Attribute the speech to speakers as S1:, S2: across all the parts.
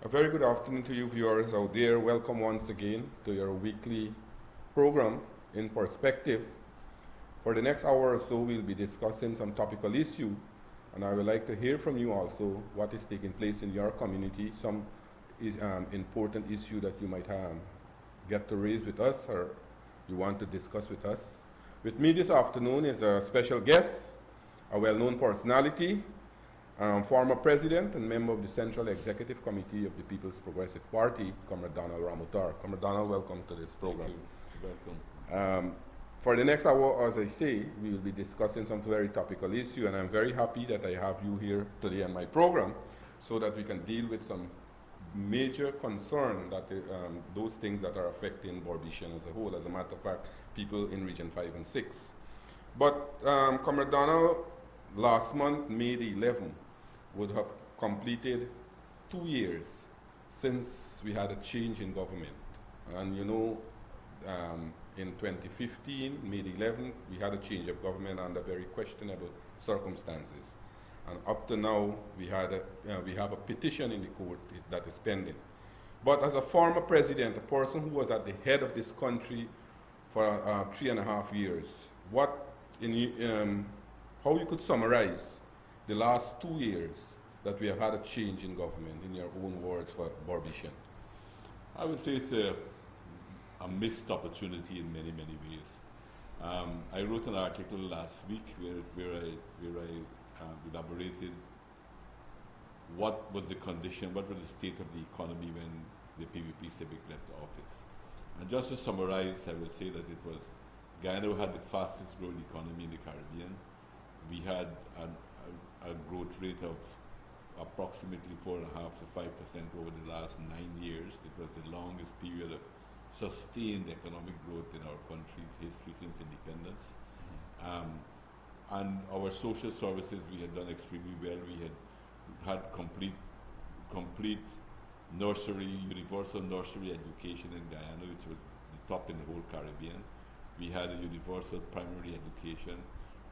S1: A very good afternoon to you viewers out there. Welcome once again to your weekly program in perspective. For the next hour or so, we'll be discussing some topical issue, and I would like to hear from you also what is taking place in your community, some important issue that you might get to raise with us or you want to discuss with us. With me this afternoon is a special guest, a well-known personality, former president and member of the Central Executive Committee of the People's Progressive Party, Comrade Donald Ramotar. Comrade Donald, welcome to this program.
S2: Thank you. Welcome.
S1: For the next hour, as I say, we will be discussing some very topical issue, and I'm very happy that I have you here today on my program so that we can deal with some major concern that those things that are affecting Borbishan as a whole. As a matter of fact, people in Region 5 and 6. But Comrade Donald, last month, May the 11th, would have completed 2 years since we had a change in government. And you know, in 2015, May the 11th, we had a change of government under very questionable circumstances. And up to now, we have a petition in the court that is pending. But as a former president, a person who was at the head of this country for 3.5 years, how you could summarize the last 2 years that we have had a change in government, in your own words, for Borbishan?
S2: I would say it's a missed opportunity in many, many ways. I wrote an article last week where I elaborated what was the condition, what was the state of the economy when the PVP Civic left office. And just to summarize, I would say that it was Guyana had the fastest growing economy in the Caribbean. We had a growth rate of approximately 4.5% to 5% over the last 9 years. It was the longest period of sustained economic growth in our country's history since independence. And our social services, we had done extremely well. We had complete nursery, universal nursery education in Guyana, which was the top in the whole Caribbean. We had a universal primary education,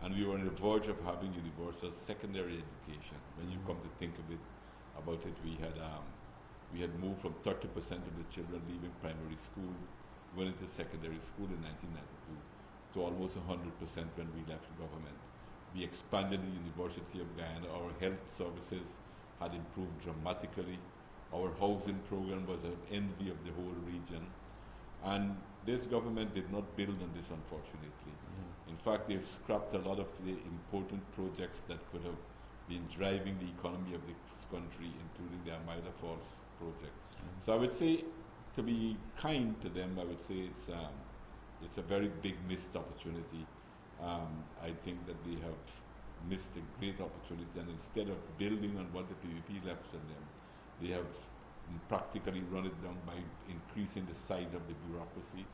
S2: and we were on the verge of having universal secondary education. When you come to think of it, we had moved from 30% of the children leaving primary school, went into secondary school in 1992, to almost 100% when we left government. We expanded the University of Guyana. Our health services had improved dramatically. Our housing program was an envy of the whole region. And this government did not build on this, unfortunately. In fact, they've scrapped a lot of the important projects that could have been driving the economy of this country, including the Amida Falls project. So I would say, to be kind to them, I would say it's a very big missed opportunity. I think that they have missed a great opportunity, and instead of building on what the PVP left on them, they have practically run it down by increasing the size of the bureaucracy.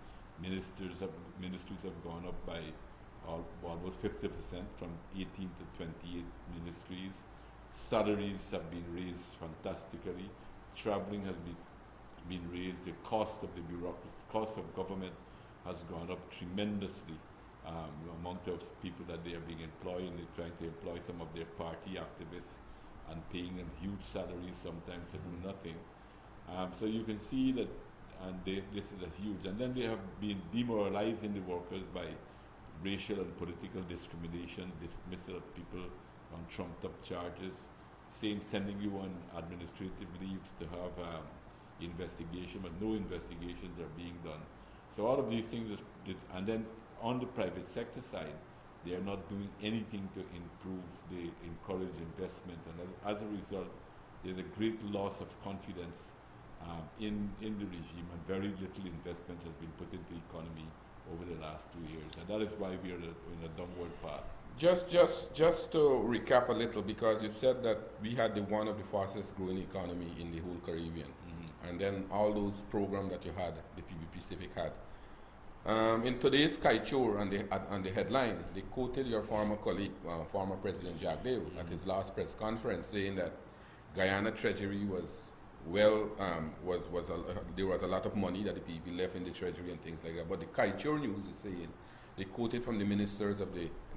S2: Ministries have gone up by almost 50%, from 18 to 28 ministries. Salaries have been raised fantastically. Traveling has been raised. The cost of the bureaucracy, cost of government has gone up tremendously. The amount of people that they are being employed, and they're trying to employ some of their party activists and paying them huge salaries sometimes to do nothing. So you can see that, and this is a huge, and then they have been demoralizing the workers by racial and political discrimination, dismissal of people on trumped up charges, sending you on administrative leave to have investigation, but no investigations are being done. So all of these things, and then on the private sector side, they are not doing anything to encourage investment, and as a result, there's a great loss of confidence in the regime, and very little investment has been put into the economy over the last 2 years, and that is why we are in a downward path.
S1: Just to recap a little, because you said that we had one of the fastest growing economy in the whole Caribbean, and then all those programs that you had, the PVP Civic had. In today's Kaichur on the headline, they quoted your former colleague, former President Jack Dale, at his last press conference, saying that Guyana Treasury there was a lot of money that the PVP left in the Treasury and things like that. But the Kaichur News is saying, they quoted from the ministers of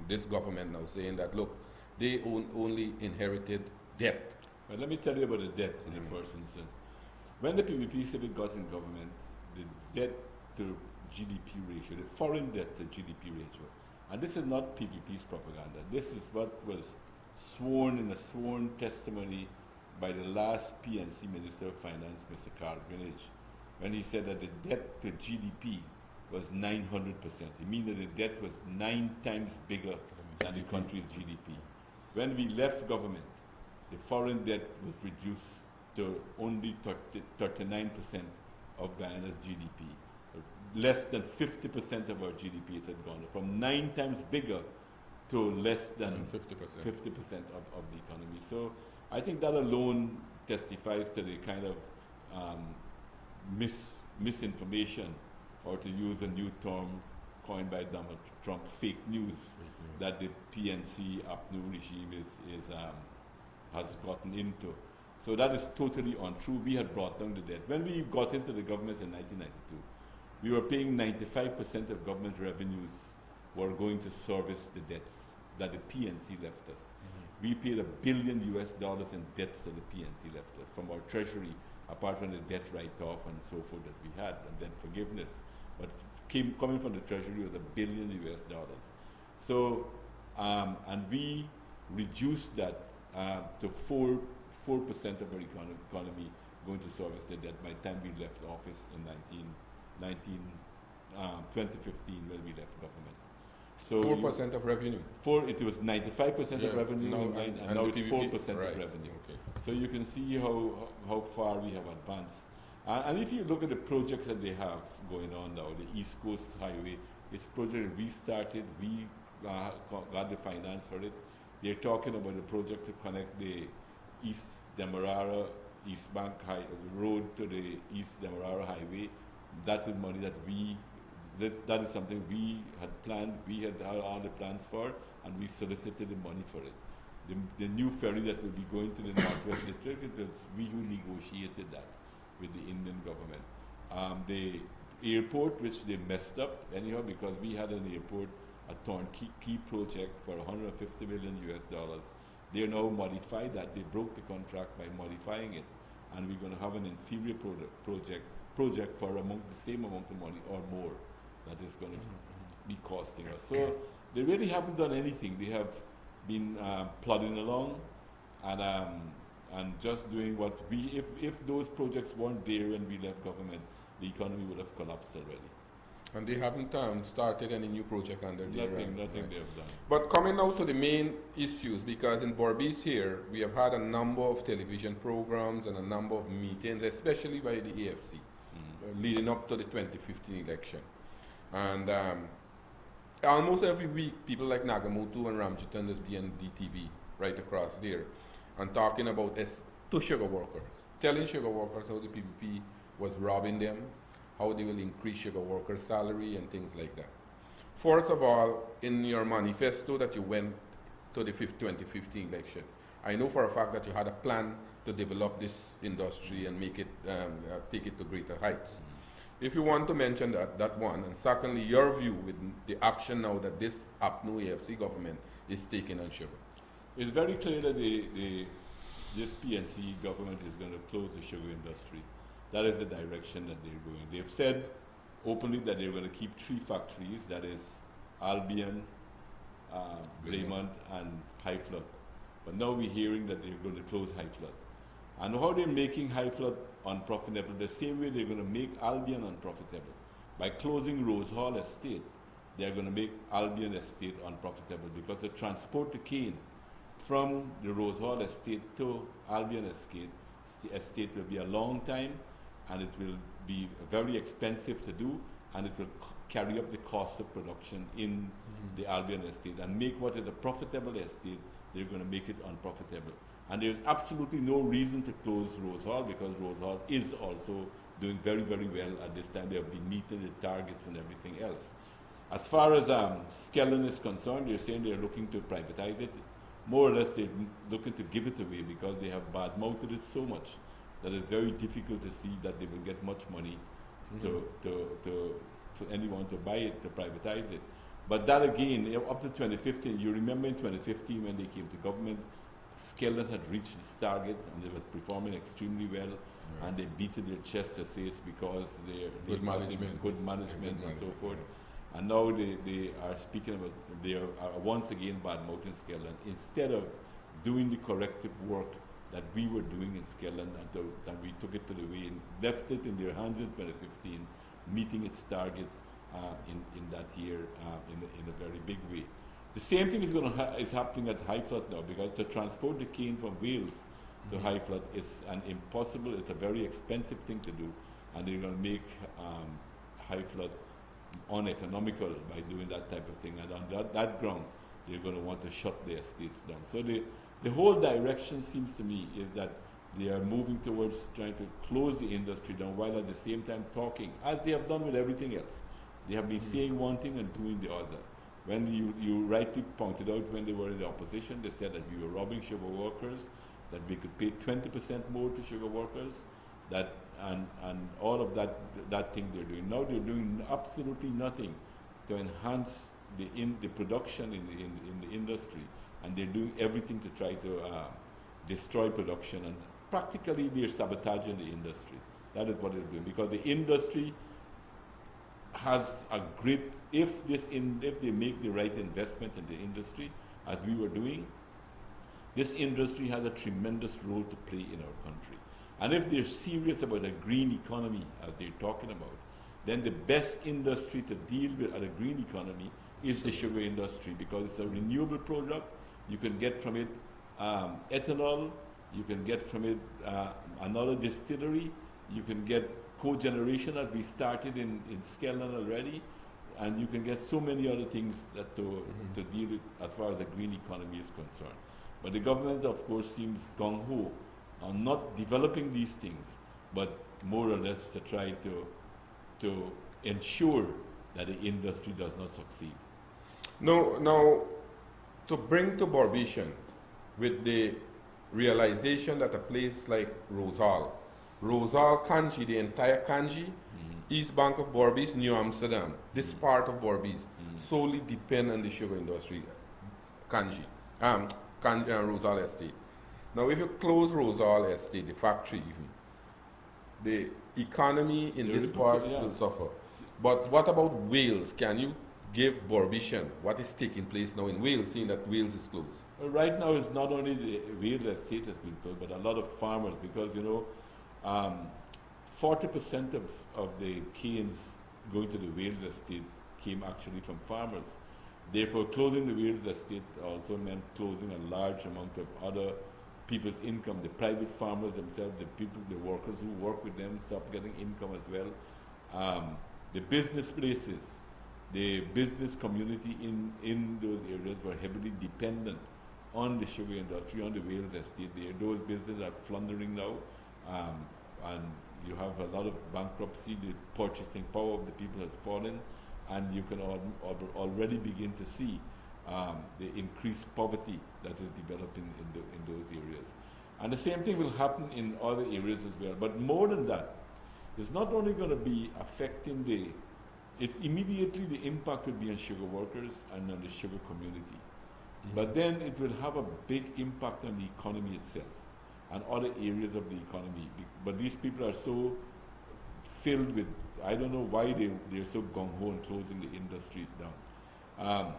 S1: this government now, saying that, look, they only inherited debt.
S2: Well, let me tell you about the debt in the first instance. When the PPP Civic got in government, the debt to GDP ratio, the foreign debt to GDP ratio, and this is not PPP's propaganda, this is what was sworn in a sworn testimony by the last PNC Minister of Finance, Mr. Carl Greenidge, when he said that the debt to GDP was 900%. It means that the debt was 9 times bigger than the country's GDP. When we left government, the foreign debt was reduced to only 39% of Guyana's GDP. Less than 50% of our GDP it had gone up, from 9 times bigger to less than 50% of the economy. So I think that alone testifies to the kind of misinformation, or to use a new term coined by Donald Trump, fake news, that the PNC APNU regime has gotten into. So that is totally untrue. We had brought down the debt. When we got into the government in 1992, we were paying 95% of government revenues were going to service the debts that the PNC left us. We paid $1 billion in debts that the PNC left us from our treasury, apart from the debt write-off and so forth that we had, and debt forgiveness. But coming from the treasury was $1 billion. So, and we reduced that to 4% of our economy going to service the debt by the time we left office in 2015 when we left government. So
S1: 4% of revenue.
S2: It was 95% of revenue, and now it's 4% of revenue.
S1: Okay.
S2: So you can see how far we have advanced. And if you look at the projects that they have going on now, the East Coast Highway, it's a project we started, we got the finance for it. They're talking about a project to connect the East Demerara, East Bank Road to the East Demerara Highway. That is money that is something we had planned, we had all the plans for, and we solicited the money for it. The new ferry that will be going to the Northwest District, it was we who negotiated that with the Indian government. The airport, which they messed up anyhow, because we had an airport, a turnkey project for $150 million. They now modified that. They broke the contract by modifying it, and we're going to have an inferior project for the same amount of money or more that is going to be costing us. So they really haven't done anything. They have been plodding along and just doing what if those projects weren't there when we left government, the economy would have collapsed already.
S1: And they haven't started any new project under their
S2: Nothing they have done.
S1: But coming now to the main issues, because in Berbice here, we have had a number of television programs and a number of meetings, especially by the AFC, leading up to the 2015 election. And almost every week, people like Nagamoto and Ramjitan is being DTV right across there and talking about to sugar workers, telling sugar workers how the PPP was robbing them, how they will increase sugar workers' salary and things like that. First of all, in your manifesto that you went to the 2015 election, I know for a fact that you had a plan to develop this industry and make it, take it to greater heights. If you want to mention that one, and secondly, your view with the action now that this APNU AFC government is taking on sugar.
S2: It's very clear that this PNC government is going to close the sugar industry. That is the direction that they're going. They've said openly that they're going to keep 3 factories, that is Albion, Blaymont, and High Flood. But now we're hearing that they're going to close High Flood. And how they're making High Flood unprofitable, the same way they're going to make Albion unprofitable. By closing Rose Hall Estate, they're going to make Albion Estate unprofitable, because the transport the cane from the Rose Hall Estate to Albion Estate will be a long time, and it will be very expensive to do, and it will carry up the cost of production in the Albion Estate and make what is a profitable estate, they're going to make it unprofitable. And there's absolutely no reason to close Rose Hall, because Rose Hall is also doing very, very well at this time. They have been meeting the targets and everything else. As far as Skellin is concerned, they're saying they're looking to privatize it. More or less, they're looking to give it away, because they have bad-mouthed it so much that it's very difficult to see that they will get much money for anyone to buy it, to privatize it. But that again, up to 2015, you remember in 2015 when they came to government, Skellin had reached its target and it was performing extremely well. and they beat their chest to say it's because they're
S1: Good management.
S2: good management and so forth. And now they are speaking about, they are once again bad-mouthing Skelland, instead of doing the corrective work that we were doing in Skelland, and we took it to the way and left it in their hands in 2015, meeting its target in that year in a very big way. The same thing is happening at High Flat now, because to transport the cane from Wales to High Flat is an impossible, it's a very expensive thing to do, and they're going to make High Flat uneconomical by doing that type of thing, and on that ground they're going to want to shut their estates down. So the whole direction seems to me is that they are moving towards trying to close the industry down, while at the same time talking, as they have done with everything else. They have been saying one thing and doing the other. When you rightly pointed out, when they were in the opposition, they said that we were robbing sugar workers, that we could pay 20% more to sugar workers, that and all of that thing they're doing. Now they're doing absolutely nothing to enhance the production in the industry, and they're doing everything to try to destroy production, and practically they're sabotaging the industry. That is what they're doing, because the industry has a great, if they make the right investment in the industry, as we were doing, this industry has a tremendous role to play in our country. And if they're serious about a green economy, as they're talking about, then the best industry to deal with at a green economy is the sugar industry, because it's a renewable product. You can get from it ethanol, you can get from it another distillery, you can get cogeneration, as we started in Skelland already, and you can get so many other things that to deal with as far as the green economy is concerned. But the government, of course, seems gung-ho on not developing these things, but more or less to try to ensure that the industry does not succeed.
S1: Now, to bring to Borbetian, with the realization that a place like Rosal, Kanji, the entire Kanji, East Bank of Berbice, New Amsterdam, this part of Berbice solely depend on the sugar industry, Rosal Estate. Now, if you close Rosal Estate, the factory even, the economy in this part will suffer. But what about Wales? Can you give Borbetian what is taking place now in Wales, seeing that Wales is closed?
S2: Well, right now, it's not only the Wales Estate has been closed, but a lot of farmers, because 40% of the canes going to the Wales Estate came actually from farmers. Therefore, closing the Wales Estate also meant closing a large amount of other people's income. The private farmers themselves, the workers who work with them, stopped getting income as well. The business places, the business community in those areas were heavily dependent on the sugar industry, on the Wales Estate. Those businesses are floundering now, and you have a lot of bankruptcy. The purchasing power of the people has fallen, and you can already begin to see the increased poverty that is developing in those areas. And the same thing will happen in other areas as well. But more than that, it's not only going to be affecting immediately the impact will be on sugar workers and on the sugar community. But then it will have a big impact on the economy itself and other areas of the economy. But these people are so filled with, I don't know why they're so gung-ho on closing the industry down.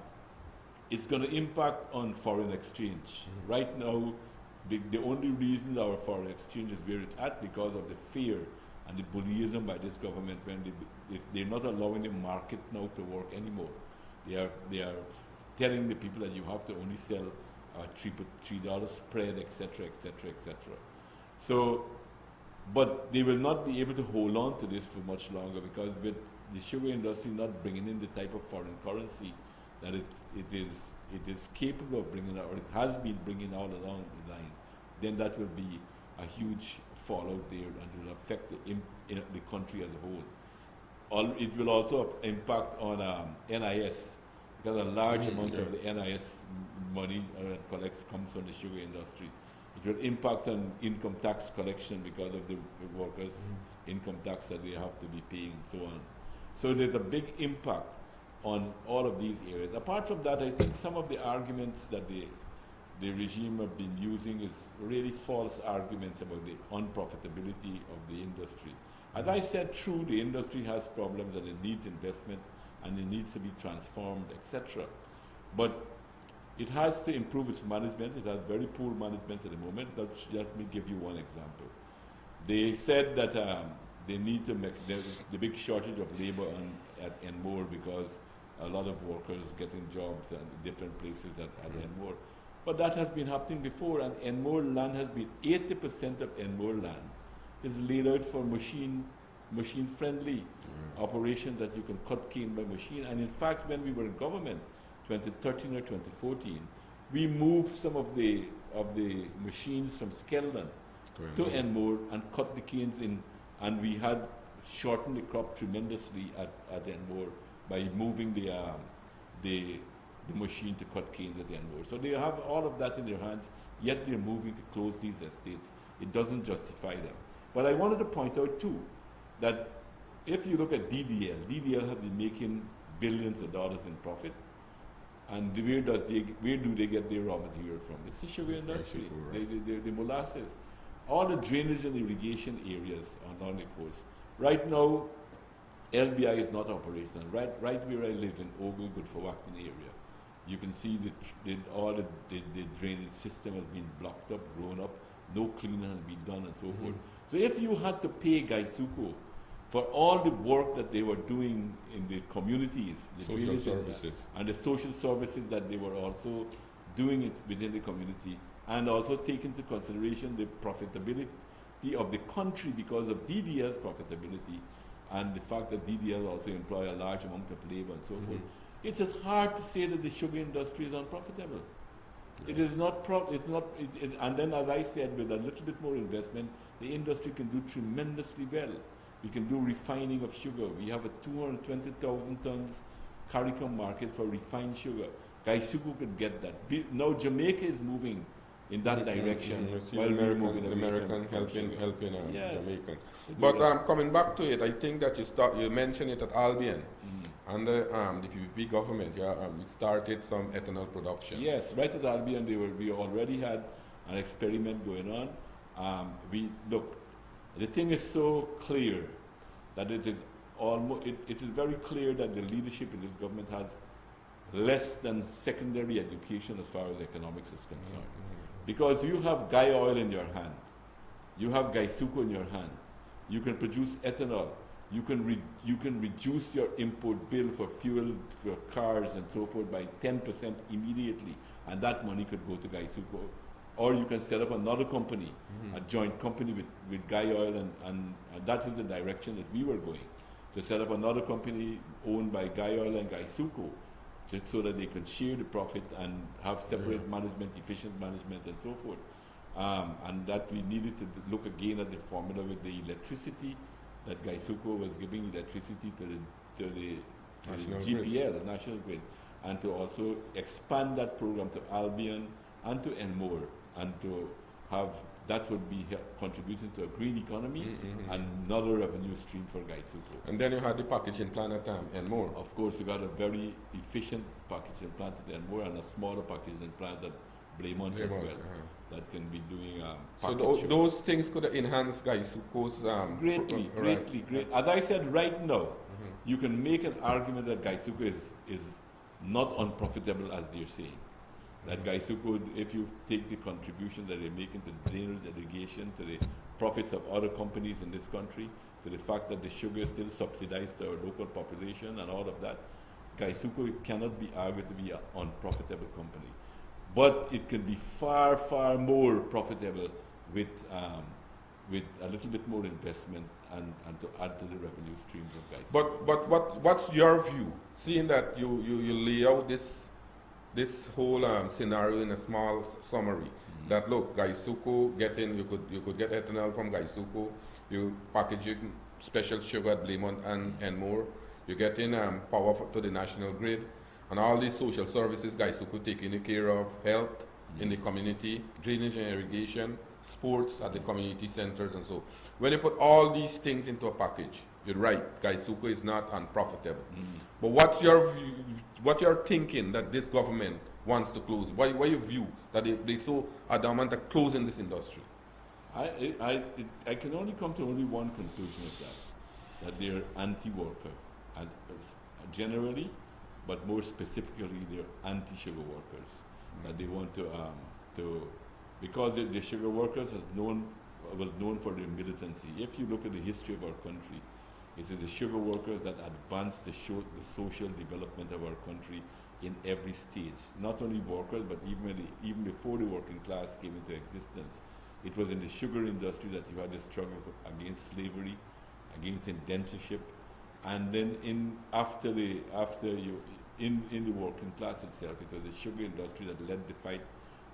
S2: It's going to impact on foreign exchange. Right now, the only reason our foreign exchange is where it's at because of the fear and the bullyism by this government when they're not allowing the market now to work anymore. They are telling the people that you have to only sell $3 spread, etc., etc., etc. So, but they will not be able to hold on to this for much longer, because with the sugar industry not bringing in the type of foreign currency that it is capable of bringing out, or it has been bringing all along the line, then that will be a huge fallout there, and it will affect the country as a whole. It will also impact on NIS, because a large amount of the NIS money that collects comes from the sugar industry. It will impact on income tax collection because of the workers' income tax that they have to be paying and so on. So there's a big impact on all of these areas. Apart from that, I think some of the arguments that the regime have been using is really false arguments about the unprofitability of the industry. As I said, true, the industry has problems and it needs investment and it needs to be transformed, etc. But it has to improve its management. It has very poor management at the moment. Let me give you one example. They said that they need to make the big shortage of labor at Enmore because a lot of workers getting jobs in different places at Enmore. But that has been happening before, and Enmore land has been 80% of Enmore land is laid out for machine-friendly operations that you can cut cane by machine. And in fact, when we were in government, 2013 or 2014, we moved some of the machines from Skeldon to Enmore and cut the canes in, and we had shortened the crop tremendously at Enmore by moving the machine to cut canes at Enmore. So they have all of that in their hands, yet they're moving to close these estates. It doesn't justify them. But I wanted to point out too that if you look at DDL has been making billions of dollars in profit. And where do they get their raw material from? It's the sugar industry, the molasses, all the drainage and irrigation areas on the coast. Right now, LBI is not operational. Right where I live in Ogle, Goodforwachton area, you can see all the drainage system has been blocked up, grown up, no cleaning has been done, and so forth. So if you had to pay Gaisuco for all the work that they were doing in the communities, the
S1: social services,
S2: and the social services that they were also doing it within the community, and also take into consideration the profitability of the country because of DDL's profitability, and the fact that DDL also employ a large amount of labor and so forth, it is hard to say that the sugar industry is unprofitable. It is not. And then, as I said, with a little bit more investment, the industry can do tremendously well. We can do refining of sugar. We have a 220,000 tons CARICOM market for refined sugar. Gaisuco could get that. Now Jamaica is moving in that direction.
S1: While American helping Jamaican. But coming back to it, I think that you mentioned it at Albion. Under the PPP government, we started some ethanol production.
S2: Yes, right at Albion, we already had an experiment going on. The thing is so clear that it is very clear that the leadership in this government has less than secondary education as far as economics is concerned. Because you have guy oil in your hand, you have Gaisuco in your hand, you can produce ethanol, you can reduce your import bill for fuel for cars and so forth by 10% immediately, and that money could go to Gaisuco. Or you can set up another company, a joint company with Guy Oil, and that is the direction that we were going, to set up another company owned by Guy Oil and Gaisuco, so that they could share the profit and have separate management, efficient management, and so forth. And that we needed to look again at the formula with the electricity, that Gaisuco was giving electricity to the GPL, the National Grid, and to also expand that program to Albion and to Enmore, and to have that would be contributing to a green economy and another revenue stream for Gaisuco.
S1: And then you had the packaging plant at Enmore.
S2: Of course, you got a very efficient packaging plant at Enmore and a smaller packaging plant at Blaymont as well. That can be doing
S1: so those things could enhance Gaisuco's
S2: greatly. As I said, right now, you can make an argument that Gaisuco is not unprofitable as they're saying. That Gaisuco, if you take the contribution that they're making to drainage, irrigation, to the profits of other companies in this country, to the fact that the sugar is still subsidized to our local population and all of that, Gaisuco cannot be argued to be an unprofitable company. But it can be far, far more profitable with a little bit more investment and to add to the revenue streams of Gaisuco.
S1: But what's your view, seeing that you lay out this whole scenario in a small summary? That look, Gaisuco you could get ethanol from Gaisuco, you packaging special sugar at Blaymont and more, you get in power to the national grid, and all these social services Gaisuco taking care of, health in the community, drainage and irrigation, sports at the community centers, and so. When you put all these things into a package, you're right, Gaisuco is not unprofitable. But what's your thinking that this government wants to close. Why your view that they so adamant at closing this industry?
S2: I can only come to only one conclusion of that they're anti-worker, and generally, but more specifically, they're anti-sugar workers. That they want to because the sugar workers was known for their militancy. If you look at the history of our country, it is the sugar workers that advanced the social development of our country in every stage. Not only workers, but even before the working class came into existence. It was in the sugar industry that you had the struggle against slavery, against indentureship, and then in the working class itself, it was the sugar industry that led the fight,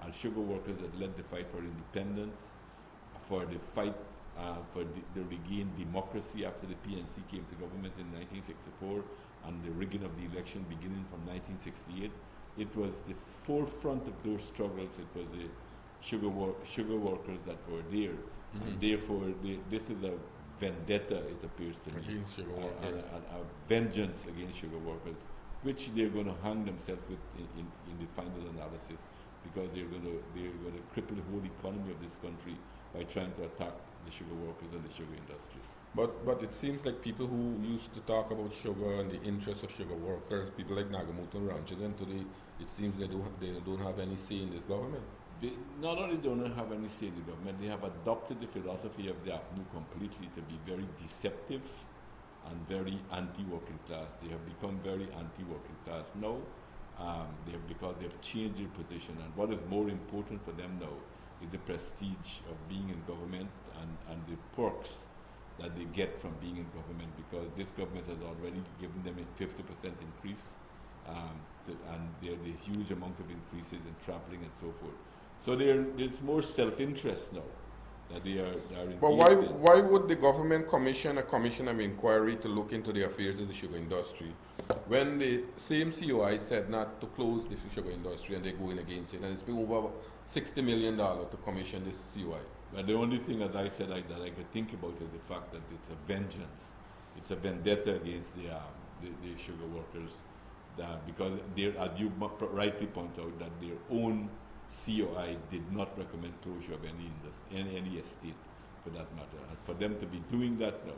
S2: and sugar workers that led the fight for independence, for the fight for the regained democracy after the PNC came to government in 1964 and the rigging of the election beginning from 1968. It was the forefront of those struggles. It was the sugar workers that were there, and therefore this is a vendetta, it appears to me,
S1: Against sugar workers.
S2: a vengeance against sugar workers, which they're going to hang themselves with in the final analysis, because they're going to cripple the whole economy of this country by trying to attack the sugar workers and the sugar industry.
S1: But it seems like people who used to talk about sugar and the interests of sugar workers, people like Ramotar June, today it seems they don't have any say in this government.
S2: They not only don't have any say in the government, they have adopted the philosophy of the APNU completely to be very deceptive and very anti-working class. They have become very anti-working class now, because they have changed their position, and what is more important for them now is the prestige of being in government and the perks that they get from being in government, because this government has already given them a 50% increase, and there are huge amount of increases in traveling and so forth. So there's more self-interest now that they are
S1: But why would the government commission a commission of inquiry to look into the affairs of the sugar industry when the same COI said not to close the sugar industry and they're going against it, and it's been over $60 million to commission this COI?
S2: But the only thing, as I said, that I could think about is the fact that it's a vengeance. It's a vendetta against the sugar workers, because as you rightly point out, that their own COI did not recommend closure of any estate, for that matter. And for them to be doing that now,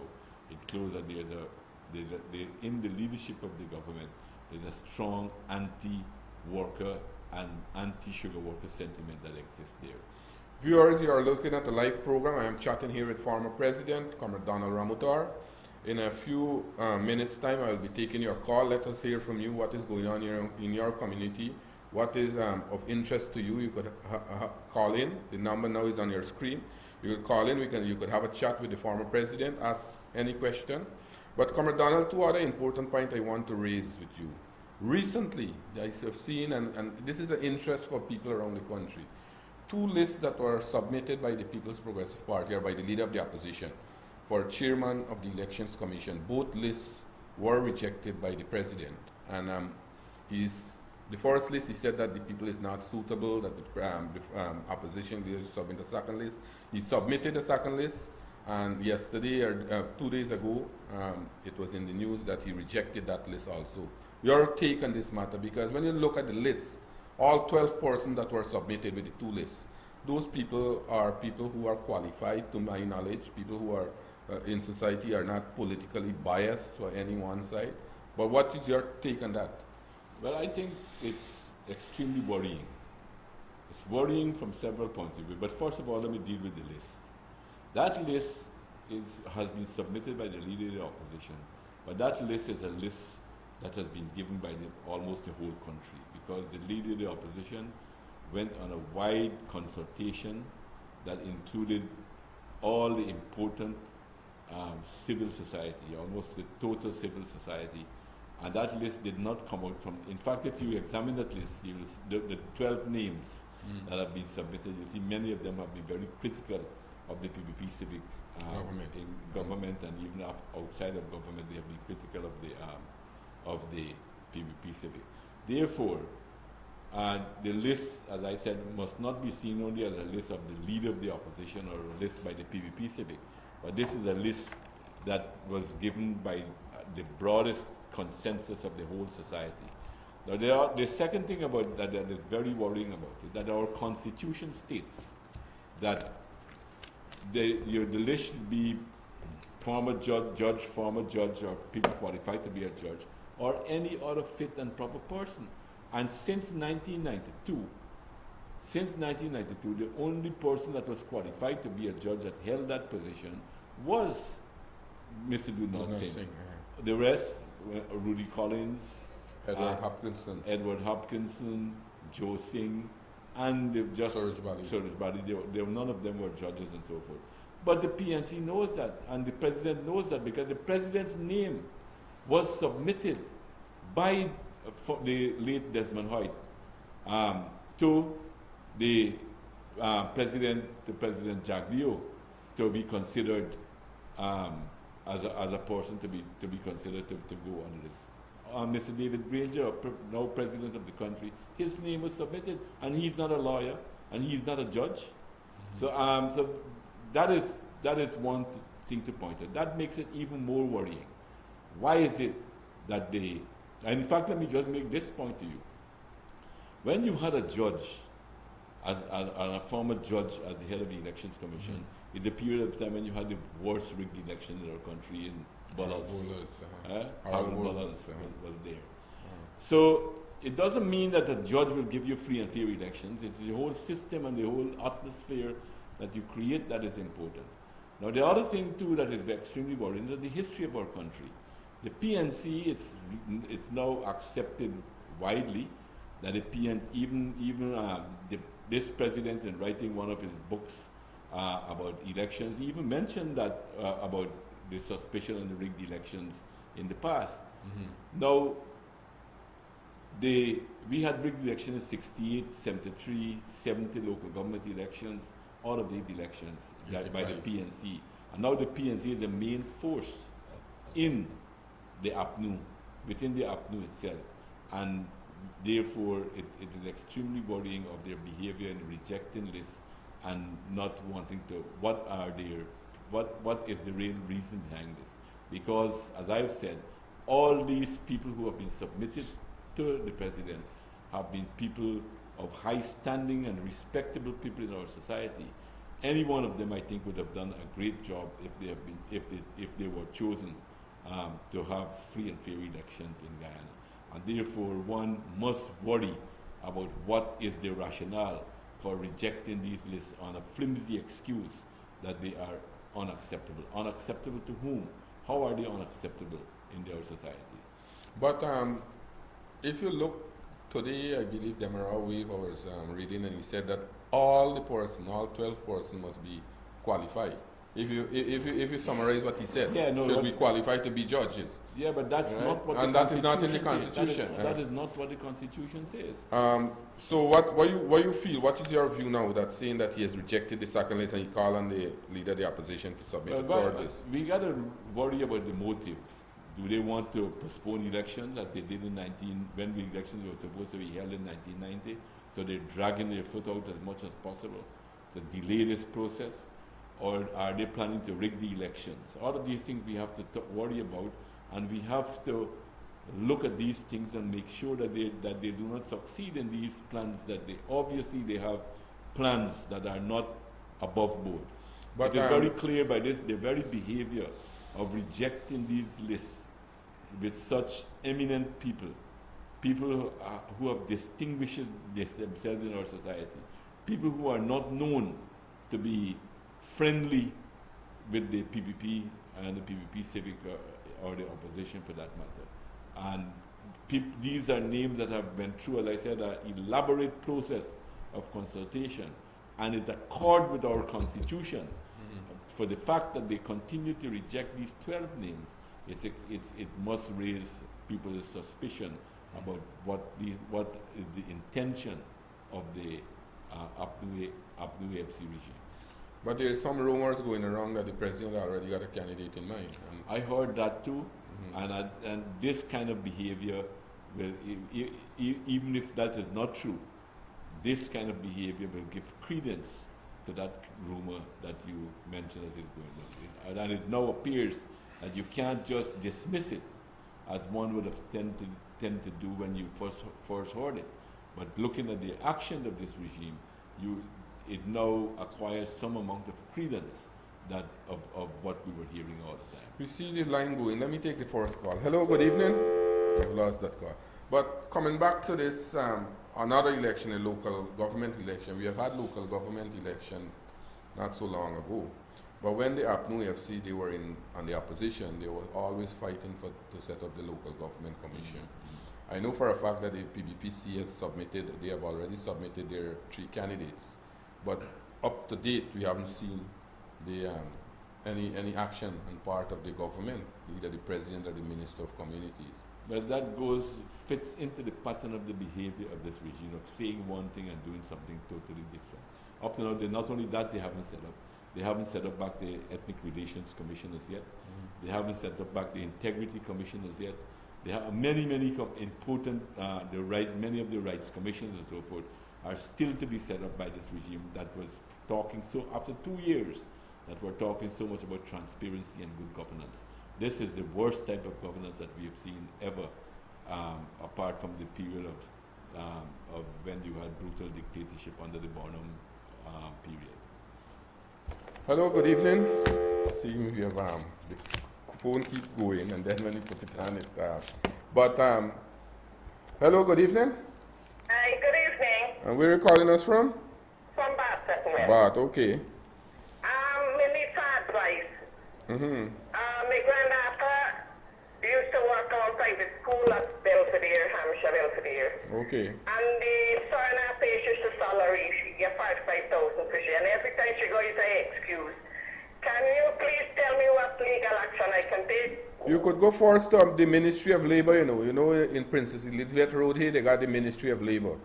S2: it shows that in the leadership of the government, there's a strong anti-worker and anti-sugar worker sentiment that exists there.
S1: Viewers, you are looking at the live program. I am chatting here with former President Donald Ramotar. In a few minutes' time, I will be taking your call. Let us hear from you what is going on in your community. What is of interest to you? You could call in. The number now is on your screen. You could call in. You could have a chat with the former president, ask any question. But Comrade Donald, two other important points I want to raise with you. Recently, I have seen, and this is an interest for people around the country, two lists that were submitted by the People's Progressive Party or by the leader of the opposition for chairman of the Elections Commission. Both lists were rejected by the president, and the first list, he said that the people is not suitable, that the opposition leaders submit a second list. He submitted a second list, and yesterday or 2 days ago, it was in the news that he rejected that list also. Your take on this matter, because when you look at the list, all 12 persons that were submitted with the two lists, those people are people who are qualified, to my knowledge, people who are in society are not politically biased for any one side. But what is your take on that?
S2: Well, I think it's extremely worrying. It's worrying from several points of view. But first of all, let me deal with the list. That list has been submitted by the leader of the opposition, but that list is a list that has been given by almost the whole country, because the leader of the opposition went on a wide consultation that included all the important civil society, almost the total civil society. And that list did not come out from, in fact, if you examine that list, you will, the 12 names that have been submitted, you see many of them have been very critical of the PPP Civic in government, and even outside of government, they have been critical of the PPP Civic. Therefore, the list, as I said, must not be seen only as a list of the leader of the opposition or a list by the PPP Civic, but this is a list that was given by the broadest consensus of the whole society. Now, the second thing about that is very worrying about it, that our constitution states that the list should be former judge, or people qualified to be a judge, or any other fit and proper person. And since 1992, the only person that was qualified to be a judge that held that position was Mr. Donald Singh. The rest, Rudy Collins,
S1: Edward Hopkinson,
S2: Joe Singh, and
S1: Suraj
S2: Bali. None of them were judges and so forth. But the PNC knows that, and the president knows that, because the president's name was submitted by the late Desmond Hoyt to the President Jaglio to be considered as a person to be considered to go on this. Mr. David Granger, now president of the country, his name was submitted, and he's not a lawyer, and he's not a judge. Mm-hmm. So that is one thing to point out. That makes it even more worrying. Why is it that and in fact, let me just make this point to you. When you had a judge, as a former judge at the head of the Elections Commission, mm-hmm. it's a period of time when you had the worst rigged election in our country in Harold Bullock was there. So it doesn't mean that the judge will give you free and fair elections. It's the whole system and the whole atmosphere that you create that is important. Now, the other thing too that is extremely worrying is the history of our country. The PNC, it's now accepted widely that the PNC, this president, in writing one of his books about elections, even mentioned that about the suspicion and the rigged elections in the past. Mm-hmm. Now, we had rigged elections in 68, 73, 70 local government elections, all of these elections by the PNC. And now the PNC is the main force in the APNU, within the APNU itself. And therefore, it is extremely worrying of their behavior in rejecting this and not wanting to, what is the real reason behind this? Because, as I've said, all these people who have been submitted to the president have been people of high standing and respectable people in our society. Any one of them, I think, would have done a great job if they were chosen to have free and fair elections in Guyana. And therefore, one must worry about what is the rationale for rejecting these lists on a flimsy excuse that they are unacceptable. Unacceptable to whom? How are they unacceptable in their society?
S1: But if you look today, I believe Demerara Wave was reading, and he said that all 12 persons must be qualified. If you summarize what he said, should be qualified to be judges.
S2: Yeah, but that's not what
S1: and
S2: the
S1: that is not in the Constitution.
S2: That is not what the Constitution says.
S1: So what you feel? What is your view now that saying that he has rejected the second list and he called on the leader of the opposition to submit a third list?
S2: We got to worry about the motives. Do they want to postpone elections as they did when the elections were supposed to be held in 1990? So they're dragging their foot out as much as possible to delay this process? Or are they planning to rig the elections? All of these things we have to worry about, and we have to look at these things and make sure that they do not succeed in these plans, that they have plans that are not above board. But it is very clear by this, the very behavior of rejecting these lists with such eminent people who have distinguished themselves in our society, people who are not known to be friendly with the PPP and the PPP Civic or the opposition for that matter. And these are names that have been through, as I said, an elaborate process of consultation, and it accord with our Constitution. For the fact that they continue to reject these 12 names, it must raise people's suspicion about what is the intention of the APNU FC regime.
S1: But there is some rumors going around that the president already got a candidate in mind.
S2: I heard that too, and this kind of behavior will, even if that is not true, this kind of behavior will give credence to that rumor that you mentioned that is going on. And it now appears that you can't just dismiss it as one would have tend to do when you first heard it. But looking at the action of this regime, it now acquires some amount of credence that of what we were hearing all the time.
S1: We see the line going. Let me take the first call. Hello, good evening. I've lost that call. But coming back to this, another election, a local government election. We have had local government election not so long ago. But when the APNU FC, they were on the opposition, they were always fighting to set up the local government commission. I know for a fact that the PBPC has submitted, they have already submitted their 3 candidates. But up to date, we haven't seen the, any action on part of the government, either the president or the minister of communities.
S2: But that fits into the pattern of the behavior of this regime of saying one thing and doing something totally different. Up to now, not only that they haven't set up, they haven't set up back the Ethnic Relations Commission as yet. They haven't set up back the Integrity Commission as yet. They have many important, many of the rights commissions and so forth are still to be set up by this regime that was talking after 2 years, that we're talking so much about transparency and good governance. This is the worst type of governance that we have seen ever, apart from the period of when you had brutal dictatorship under the Barnum period.
S1: Hello, good evening. Seeing we have the phone keep going, and then when you put it on it. Hello, good evening.
S3: Hi, good evening.
S1: And where are you calling us from?
S3: From Bath Settlement.
S1: Bath, okay.
S3: Me need some advice. My granddaughter used to work on private school at Belvedere, Hampshire Belvedere.
S1: Okay.
S3: And the son her pay she salary, she get 45,000 per year. And every time she goes, it's an excuse. Can you please tell me what legal action I can take?
S1: You could go first to the Ministry of Labor, you know in Princess Elizabeth Road here, they got the Ministry of Labor.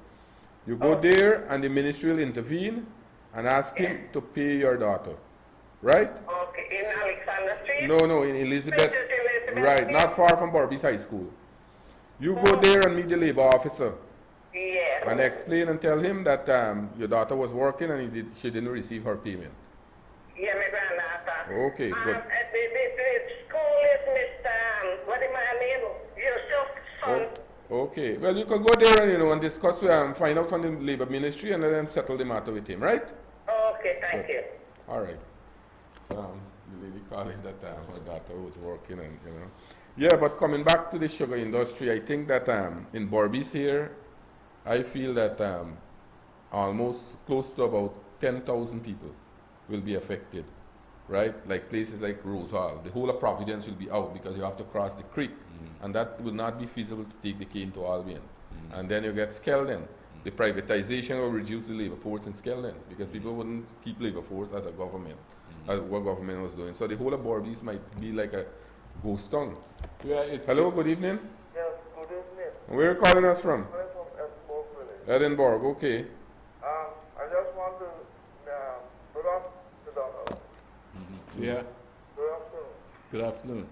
S1: You go there and the ministry will intervene and ask him to pay your daughter. Right?
S3: Okay, in Alexander Street?
S1: No, in Elizabeth. Right, not far from Barbies High School. You go there and meet the labor officer.
S3: Yeah.
S1: And explain and tell him that your daughter was working and she didn't receive her payment.
S3: Yeah, my granddaughter.
S1: Okay, good.
S3: The school is Mr. What is my name? Yusuf's son.
S1: Okay, well you could go there and and discuss, find out from the labor ministry and then settle the matter with him, right?
S3: Okay, thank you.
S1: All right. So the lady calling that her daughter was working and Yeah, but coming back to the sugar industry, I think that in Barbies here, I feel that almost close to about 10,000 people will be affected, right? Like places like Rose Hall. The whole of Providence will be out because you have to cross the creek. And that will not be feasible to take the cane to Albion. And then you get Skeldon. The privatization will reduce the labor force in Skeldon because people wouldn't keep labor force as a government, as what government was doing. So the whole of Barbies might be like a ghost town.
S2: Yeah,
S1: Hello, good evening.
S3: Yes, good evening.
S1: Where are you calling us from?
S3: I'm from Edinburgh Village.
S1: Edinburgh, okay.
S3: I just want to good afternoon to Donald.
S2: Yeah,
S3: Good afternoon.
S2: good afternoon.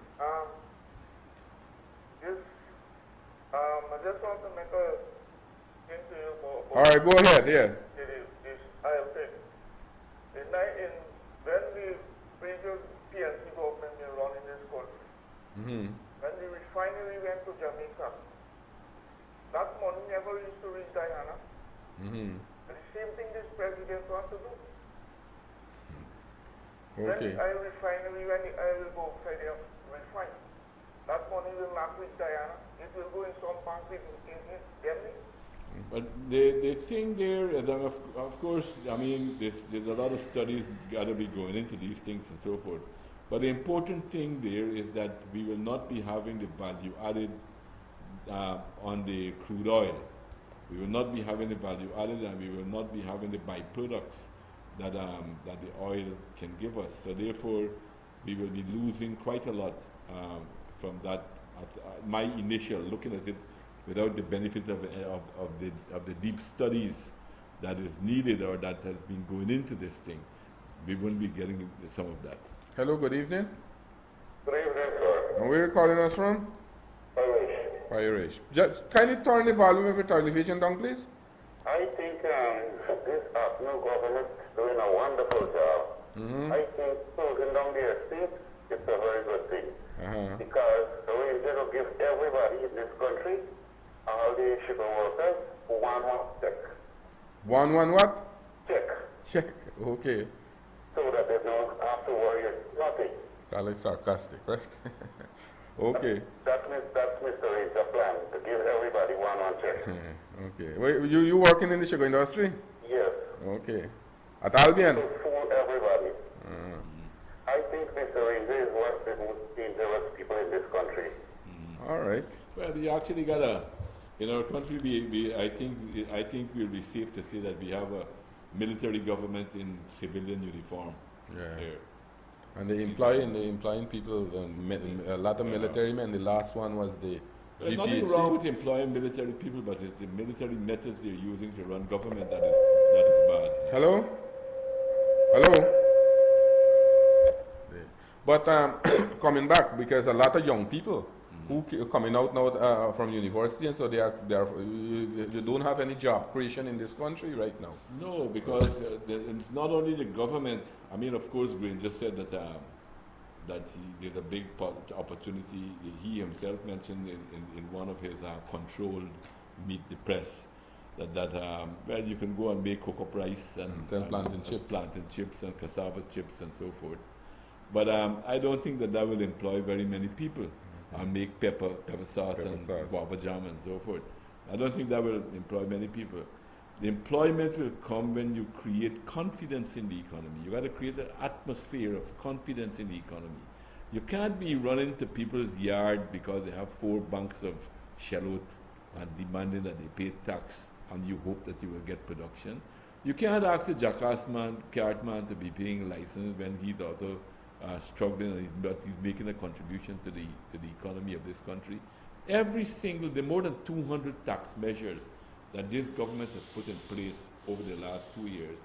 S3: I just want to make a thing to you
S1: All right, go ahead, yeah.
S3: this I'll take. When the previous PNC government been running this country, when the refinery went to Jamaica, that money never used to reach Diana. And the same thing this president wants to do.
S1: Okay.
S3: When the refinery, when the oil will go outside there, refine. That money will not reach Diana. It will go in some bank in Germany.
S2: But the thing there is that, of course, I mean, there's a lot of studies got to be going into these things and so forth. But the important thing there is that we will not be having the value added on the crude oil. We will not be having the value added, and we will not be having the byproducts that the oil can give us. So therefore, we will be losing quite a lot from that. My initial looking at it, without the benefit of the deep studies that is needed or that has been going into this thing, we wouldn't be getting some of that.
S1: Hello, good evening.
S3: Good evening, sir.
S1: And where are you calling us from? Irish. Just kindly turn the volume of your television down, please.
S3: I think this new government is doing a wonderful job. I think closing down the estate is a very good thing. Because the way they will give everybody in this country, all the sugar workers, one check.
S1: One what?
S3: Check.
S1: Check. Okay.
S3: So that they don't have to worry nothing.
S1: Kind of sarcastic, right? Okay.
S3: That's Mr. Ray's plan, to give everybody one check.
S1: Okay. Well, you working in the sugar industry?
S3: Yes.
S1: Okay. At Albion?
S3: To fool everybody. I think Mr. Ray is one of the most dangerous people in this country.
S1: All right.
S2: Well, we actually got in our country, I think we'll be safe to say that we have a military government in civilian uniform.
S1: Yeah.
S2: Here.
S1: And they employing people, a lot of military men. The last one was the
S2: There's
S1: GPHC.
S2: nothing wrong with employing military people, but it's the military methods they're using to run government that is bad.
S1: Hello? Hello? But coming back, because a lot of young people who coming out now from university, and so they are you don't have any job creation in this country right now.
S2: No, because it's not only the government. I mean, of course, Green just said that there's a big opportunity. He himself mentioned in one of his controlled meet the press that well, you can go and make cocoa rice and
S1: sell plantain
S2: chips and cassava chips and so forth. But I don't think that will employ very many people and make pepper sauce and guava jam and so forth. I don't think that will employ many people. The employment will come when you create confidence in the economy. You got to create an atmosphere of confidence in the economy. You can't be running to people's yard because they have 4 banks of shallot and demanding that they pay tax and you hope that you will get production. You can't ask the jackass man, cartman to be paying license when he's also struggling and he's making a contribution to the economy of this country. The more than 200 tax measures that this government has put in place over the last 2 years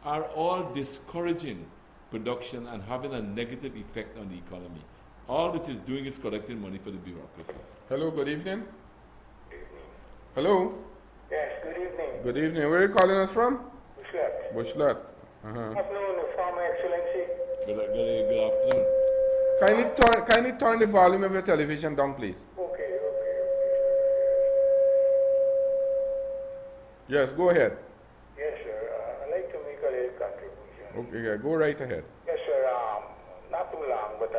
S2: are all discouraging production and having a negative effect on the economy. All it is doing is collecting money for the bureaucracy.
S1: Hello, good evening. Hello?
S3: Yes, good evening.
S1: Good evening. Where are you calling us from?
S3: Bushlet.
S1: Bushlat.
S3: Afternoon, Farmer Excellency.
S2: Good afternoon.
S1: Kindly turn the volume of your television down, please.
S3: Okay.
S1: Yes, go ahead.
S3: Yes, sir. I'd like to make a little contribution.
S1: Okay, yeah, go right ahead.
S3: Yes, sir. Not too long, but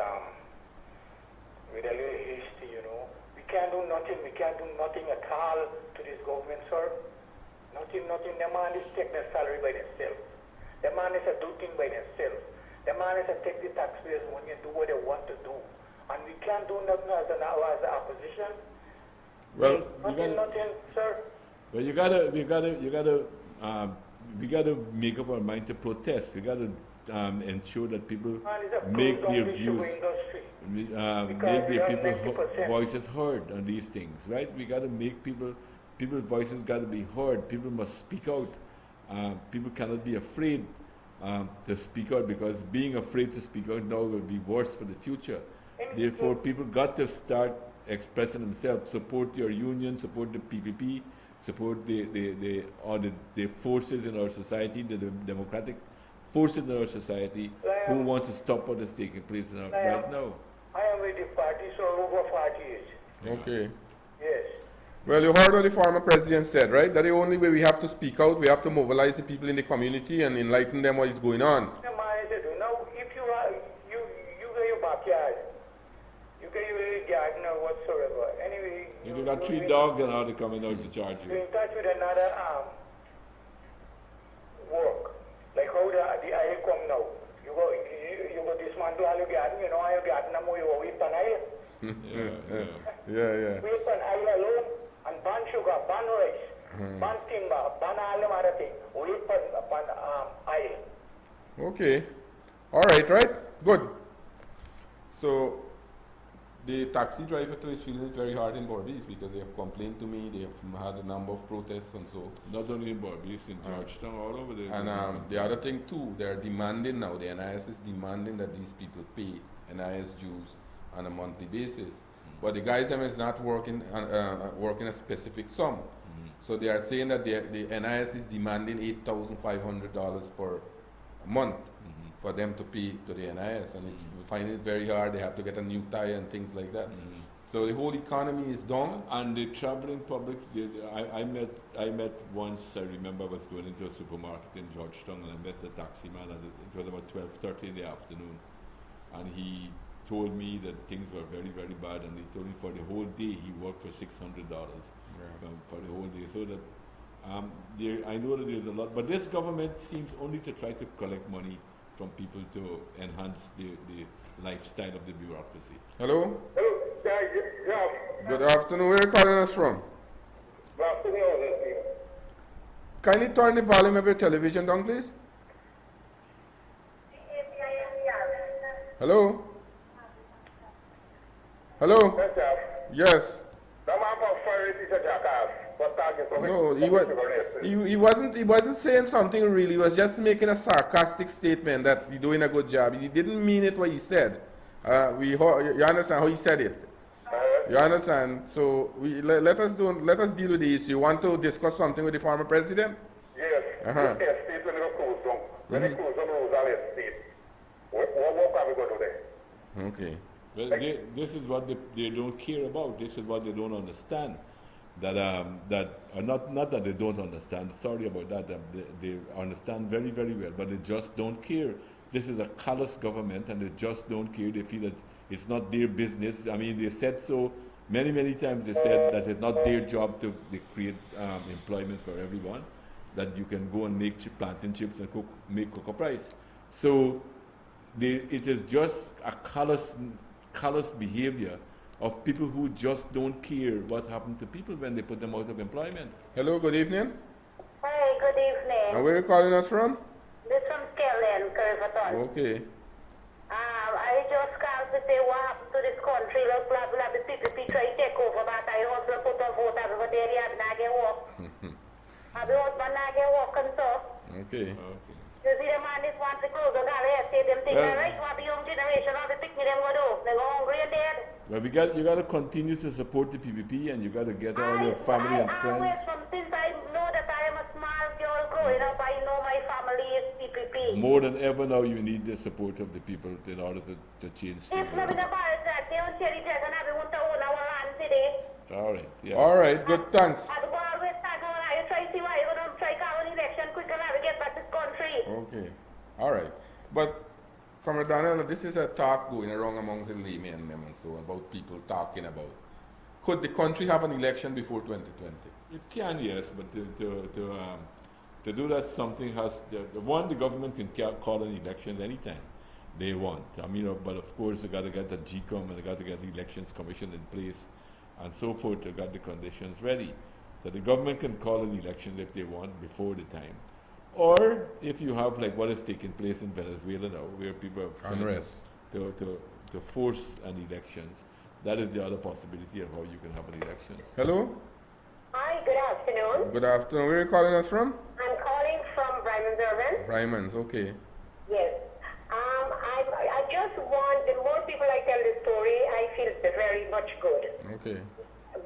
S3: with a little hasty, We can't do nothing. We can't do nothing at all to this government, sir. Nothing. The man is take their salary by themselves. The man is do things by themselves. The man is take the taxpayers' money and do what they want to do. And we can't do nothing as an opposition.
S1: Well,
S3: nothing, sir.
S2: Well, we gotta make up our mind to protest. We gotta ensure that people make their views, make their people's voices heard on these things, right? We gotta make people's voices gotta be heard. People must speak out. People cannot be afraid to speak out, because being afraid to speak out now will be worse for the future. Therefore, people got to start expressing themselves. Support your union, support the PPP, support the forces in our society, the democratic forces in our society who want to stop what is taking place right now.
S3: I am with the party, so over 40 years.
S1: Okay.
S3: Yes.
S1: Well, you heard what the former president said, right? That the only way we have to speak out, we have to mobilize the people in the community and enlighten them what is going on.
S3: Now, if you get your backyard, you get your garden or whatsoever. Anyway,
S2: if you got 3 dogs, then how they coming out to charge you?
S3: You're in touch with another work, like how the aisle come now. You go dismantle all your garden. All your garden, you go whip an aisle.
S1: Yeah.
S3: Whip an aisle alone. And ban sugar, ban rice, ban timber, ban all the other things. We put aisle.
S1: Okay. All right. Good. So, the taxi driver too is feeling it very hard in Bordeaux because they have complained to me. They have had a number of protests and so.
S2: Not only in Bordeaux, in Georgetown, all over there.
S1: And the other thing too, they're demanding now, the NIS is demanding that these people pay NIS dues on a monthly basis. But the guys is not working a specific sum. So they are saying that the NIS is demanding $8,500 per month for them to pay to the NIS, and it's finding it very hard. They have to get a new tire and things like that. So the whole economy is down.
S2: And the traveling public, I met once, I remember I was going into a supermarket in Georgetown, and I met the taxi man, and it was about 12:30 in the afternoon. And he told me that things were very, very bad, and he told me for the whole day he worked for $600 for the whole day. So that I know that there's a lot, but this government seems only to try to collect money from people to enhance the lifestyle of the bureaucracy.
S1: Hello?
S3: Hello. Yeah.
S1: Good afternoon. Where are you calling us from?
S3: Good afternoon.
S1: Kindly turn the volume of your television down, please. Hello? Hello?
S3: Yes, sir.
S1: Yes.
S3: The man from Ferry teacher Jackass was talking to me.
S1: No, he wasn't saying something really. He was just making a sarcastic statement that you're doing a good job. He didn't mean it what he said. You understand how he said it? You understand? So let us deal with the issue. You want to discuss something with the former president?
S3: Yes.
S1: Uh-huh.
S3: Yes, state when it closed down. When it closed down, Rosal Estate. What are we going to do there?
S1: Okay.
S2: Well, this is what they don't care about. This is what they don't understand. Not that they don't understand. Sorry about that. They understand very, very well, but they just don't care. This is a callous government, and they just don't care. They feel that it's not their business. I mean, they said so many, many times. They said that it's not their job to create employment for everyone. That you can go and make plantain chips and make cocoa price. So it is just a callous behavior of people who just don't care what happened to people when they put them out of employment.
S1: Hello, good evening.
S4: Hey, good evening.
S1: And where are you calling us from?
S4: This from Skellen, Curvaton.
S1: Okay.
S4: I just called to say what happened to this country. Look, blah, blah, the PPP try to take over, but I also put a vote over there, and I get work. I be husband, I get work and so.
S1: Okay.
S4: You see, the man is want to close the galley, say them things, right? What the young generation of the picnic, them go do. They go hungry and dead.
S2: Well, you got to continue to support the PPP, and you got to get all your family and friends.
S4: Since I know that I am a small girl growing up, I know my family is PPP.
S2: More than ever now, you need the support of the people in order to change things.
S4: If not in the bar, that they don't cherry dress and everyone to own our land today.
S2: All right, yeah.
S1: All right, good, thanks.
S4: I'll go always start on I try to see why you're going to try call an election quicker and get back this country.
S1: Okay. All right. But, Comrade Donald, this is a talk going around amongst the laymen and so about people talking about, could the country have an election before 2020?
S2: It can, yes, but to do that, something has the government can call an election anytime they want. I mean, but of course they got to get the GCOM and they got to get the elections commission in place and so forth to get the conditions ready. So the government can call an election if they want before the time. Or if you have like what is taking place in Venezuela now, where people have
S1: unrest
S2: to force an elections, that is the other possibility of how you can have an elections.
S1: Hello?
S4: Hi, good afternoon.
S1: Good afternoon. Where are you calling us from?
S4: I'm calling from Bryman's Urban.
S1: Bryman's, okay.
S4: Yes. I just want, the more people I tell the story, I feel very much good.
S1: Okay.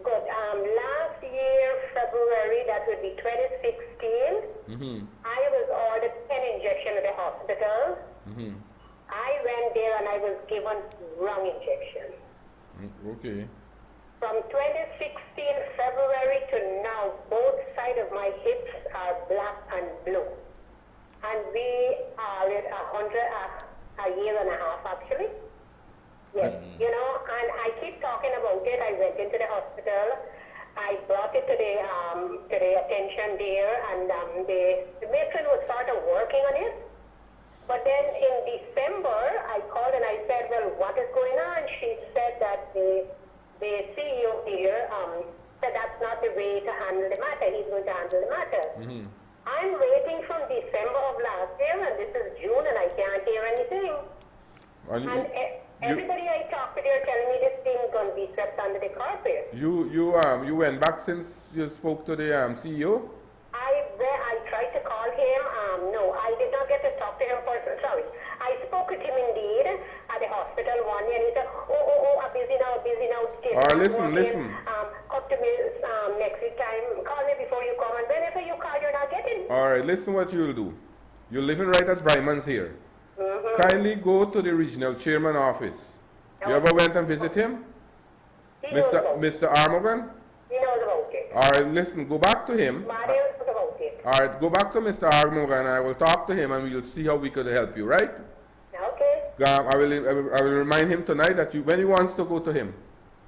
S4: Good. Last year, February, that would be 2016, I was ordered 10 injection at the hospital. I went there and I was given wrong injection.
S1: Okay.
S4: From 2016 February to now, both sides of my hips are black and blue. And we are at a year and a half actually. Yes, you know, and I keep talking about it. I went into the hospital. I brought it to the attention there, and the matron was sort of working on it. But then in December, I called and I said, well, what is going on? She said that the CEO here said that's not the way to handle the matter. He's going to handle the matter. I'm waiting from December of last year, and this is June, and I can't hear anything. Everybody I talk to, they're telling me this thing is going to be swept under the carpet.
S1: You went back since you spoke to the CEO?
S4: I tried to call him. No, I did not get to talk to him personally. Sorry. I spoke with him indeed at the hospital one day, and he said, I'm busy now.
S1: Listen.
S4: Come to me next week time. Call me before you come, and whenever you call, you're not getting.
S1: All right, listen what you'll do. You're living right at Bryman's here. kindly go to the regional chairman office. You ever went and visit him?
S4: He knows about it.
S1: Mr. Armogan?
S4: He knows about it.
S1: All right, listen, go back to him.
S4: Mario knows about it.
S1: All right, go back to Mr. Armogan and I will talk to him and we'll see how we could help you, right?
S4: Okay.
S1: I will remind him tonight that when he wants to go to him.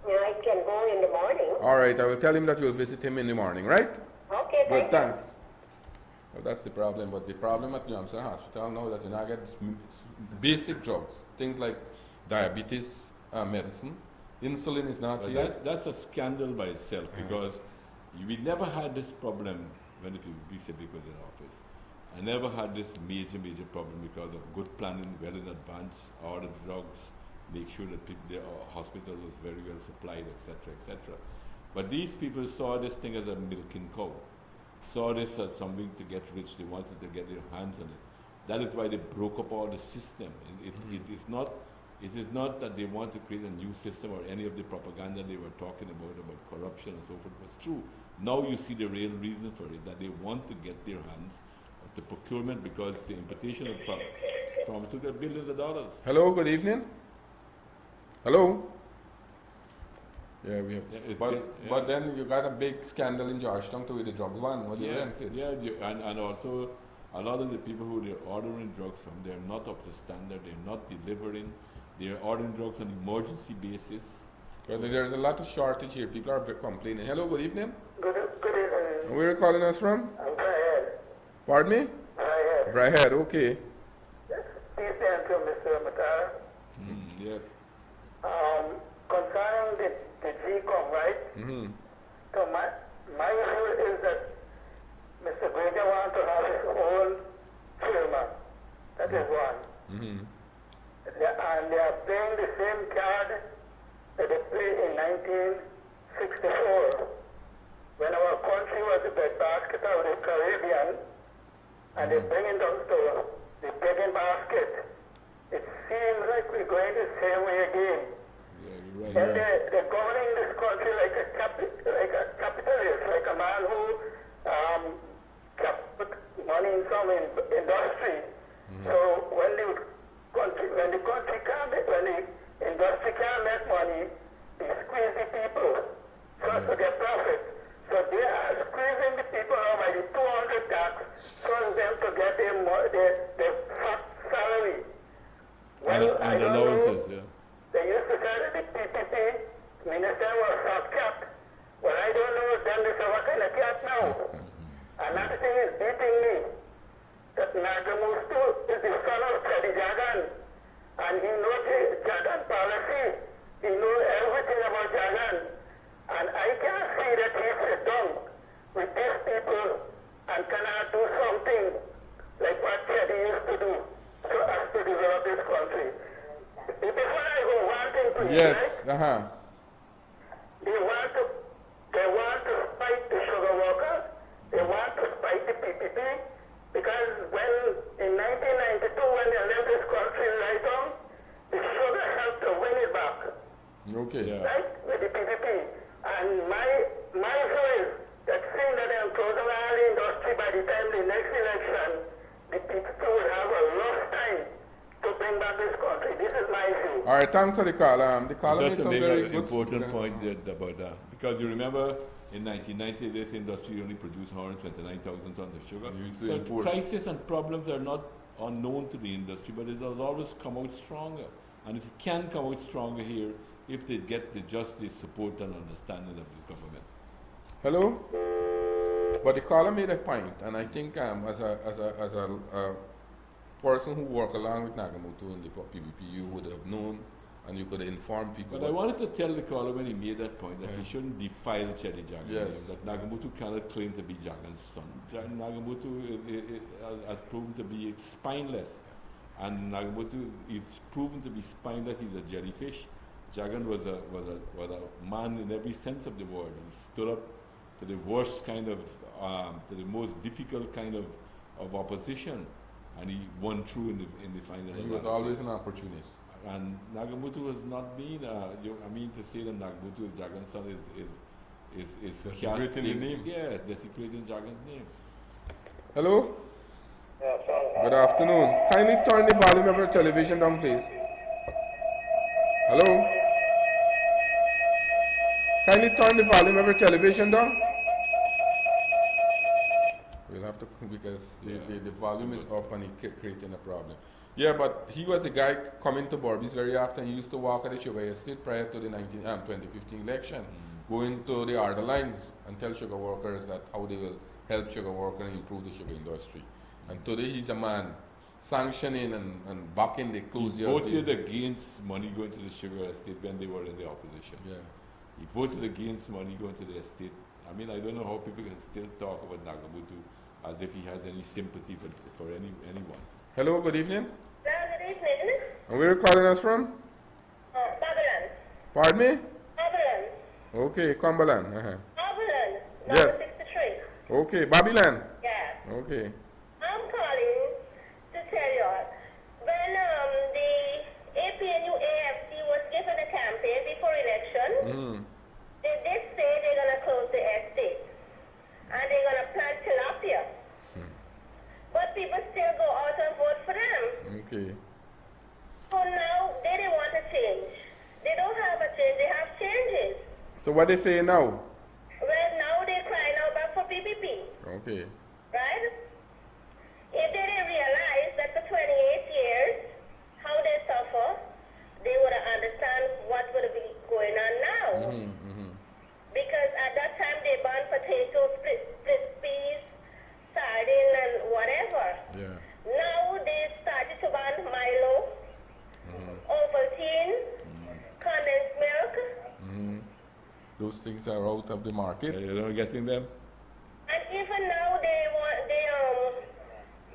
S4: I can go in the morning.
S1: All right, I will tell him that you'll visit him in the morning, right?
S4: Okay,
S1: Good,
S4: thank you.
S1: thanks. Well, that's the problem, but the problem at New Hampshire Hospital now that you now get basic drugs, things like diabetes medicine, insulin is not
S2: But
S1: here.
S2: that's a scandal by itself because we never had this problem when the Civic was in office. I never had this major problem because of good planning, well in advance, order drugs, make sure that the hospital was very well supplied, etc., etc. But these people saw this thing as a milking cow, saw this as something to get rich. They wanted to get their hands on it. That is why they broke up all the system. It is not that they want to create a new system or any of the propaganda they were talking about corruption and so forth was true. Now you see the real reason for it, that they want to get their hands of the procurement because the importation of pharmaceutical billions of dollars.
S1: Hello, good evening. Hello. Yeah, we have.
S2: Yeah,
S1: but then you got a big scandal in Georgetown to with the drug one. What you rented?
S2: Yeah, and also a lot of the people who they're ordering drugs from, they're not up to standard. They're not delivering. They're ordering drugs on emergency basis.
S1: Well, there's a lot of shortage here. People are complaining. Hello, good evening.
S3: Good evening.
S1: Where are you calling us from?
S3: I'm Fryhead.
S1: Pardon me?
S3: Fryhead.
S1: Fryhead, okay.
S3: Please answer, Mr. Ramotar.
S2: Yes.
S3: Concerning the GCOM, right? So my issue is that Mr. Granger wants to have his own chairman. That is one. And they are playing the same card that they played in 1964 when our country was the breadbasket of the Caribbean and they bring it down to the begging basket. It seems like we're going the same way again.
S2: Yeah, you're right.
S3: And they're governing this country like a capitalist, like a man who put money in some industry. So when the industry can't make money, they squeeze the people to get profit. So they are squeezing the people out by the 200 tax, so them to get their salary. Well,
S2: And allowances, yeah.
S3: They used to say that the PPP minister was soft cap. Well, I don't know then they say what kind of cap now. Another thing is beating me. That Nagamustu is the son of Chedi Jagan. And he knows the Jagan policy. He knows everything about Jagan. And I can see that he sits down with these people and cannot do something like what Chedi used to do so as to develop this country. Before I go, one thing to you,
S1: Yes,
S3: right? They want to spite the sugar workers. They want to spite the PPP because when in 1992 when they left this country right on, the sugar helped to win it back.
S1: Okay.
S2: Yeah.
S3: Right? With the PPP. And my view is that seeing that they're closing all the industry by the time the next election, the PPP will have a rough time to bring back this country. This is my view.
S1: All right, thanks for the call. The caller made
S2: Just to
S1: some
S2: make
S1: very
S2: an
S1: good
S2: important point about that, because you remember in 1990 this industry only produced 129,000 tons of sugar. So crises and problems are not unknown to the industry, but it will always come out stronger. And it can come out stronger here if they get the justice, support and understanding of this government.
S1: Hello? But the caller made a point, and I think as a person who worked along with Nagamutu in the PVP, you would have known and you could inform people.
S2: But I wanted to tell the caller when he made that point that he shouldn't defile Chedi Jagan's name, that Nagamutu cannot claim to be Jagan's son. Nagamutu has proven to be spineless, and Nagamutu is proven to be spineless. He's a jellyfish. Jagan was a man in every sense of the word. He stood up to the worst kind of, to the most difficult kind of opposition, and he won through in the final.
S1: He was always an opportunist.
S2: And Nagamutu has not been. I mean to say that Nagamutu is Jagan's son is
S1: desecrating the name.
S2: Yeah, desecrating Jagan's name.
S1: Hello.
S3: Yeah, sorry.
S1: Good afternoon. Kindly turn the volume of your television down, please. Hello? Kindly turn the volume of your television down. We'll have to, because the volume is up and it's creating a problem. Yeah, but he was a guy coming to Borby's very often. He used to walk at the sugar estate prior to the 2015 election, going to the order lines and tell sugar workers that how they will help sugar workers and improve the sugar industry. And today he's a man sanctioning and backing the closure.
S2: He voted against money going to the sugar estate when they were in the opposition.
S1: Yeah.
S2: He voted against money going to the estate. I mean, I don't know how people can still talk about Nagabutu as if he has any sympathy for anyone.
S1: Hello, good evening.
S4: Hello, good evening.
S1: And where are you calling us from?
S4: Babylon.
S1: Pardon me?
S4: Babylon.
S1: Okay, Cumberland.
S4: Babylon.
S1: Yes.
S4: Number 63.
S1: Okay, Babylon.
S4: Yeah.
S1: Okay.
S4: I'm calling to tell you all, when the APNU AFC was given a campaign before election, they did say they're going to close the estate and they're going to plant tilapia. But people still go out and vote for them.
S1: Okay.
S4: So now they didn't want a change. They don't have a change, they have changes.
S1: So what they say now?
S4: Well, now they're crying out back for PPP.
S1: Okay.
S4: Right? If they didn't realize that for 28 years, how they suffer, they would understand what would be going on now. Because at that time they banned potatoes, split peas, sardine and whatever.
S1: Yeah.
S4: Now they started to ban Milo, Ovaltine, condensed milk.
S1: Those things are out of the market.
S2: You're not getting them?
S4: And even now they